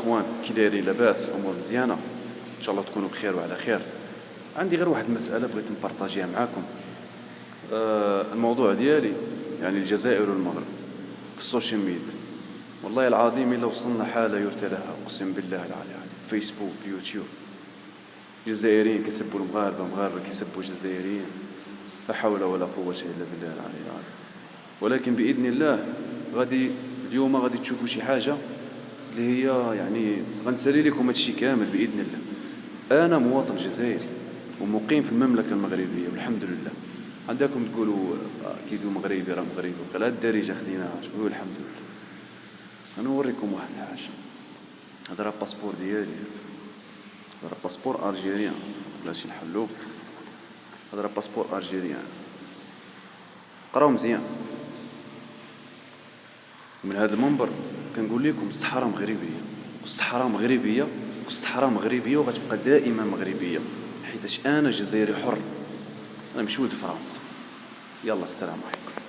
الاخوان كي دايرين؟ لاباس؟ الامور مزيانه؟ ان شاء الله تكونوا بخير وعلى خير. عندي غير واحد المساله بغيت نبارطاجيها معاكم. الموضوع ديالي يعني الجزائر والمغرب في السوشيال ميديا. والله العظيم الا وصلنا حاله يرثى لها، اقسم بالله العلي عليه. فيسبوك، يوتيوب، جزائريين كيسبوا المغاربه، مغاربه كيسبوا الجزائريين. لا حول ولا قوه الا بالله العلي العظيم. ولكن باذن الله غادي اليوم غادي تشوفوا شي حاجه اللي هي يعني غنسالي لكم هادشي كامل باذن الله. انا مواطن جزائري ومقيم في المملكه المغربيه والحمد لله. عندكم تقولوا كيدو مغربي راه مغربي، وقال الدارجه خديناها، شنو الحمد لله. انا نوريكم واحد الحاجه. هذا راه باسبور ديالي، هذا راه باسبور الجيريان، بلاتي نحلو. هذا راه باسبور الجيريان، قراو مزيان. من هذا المنبر كنقول لكم الصحراء مغربيه، والصحراء مغربيه، والصحراء مغربيه، وغتبقى دائما مغربيه، حيتاش انا جزائري حر. انا مش ولد فرنسا. يلا السلام عليكم.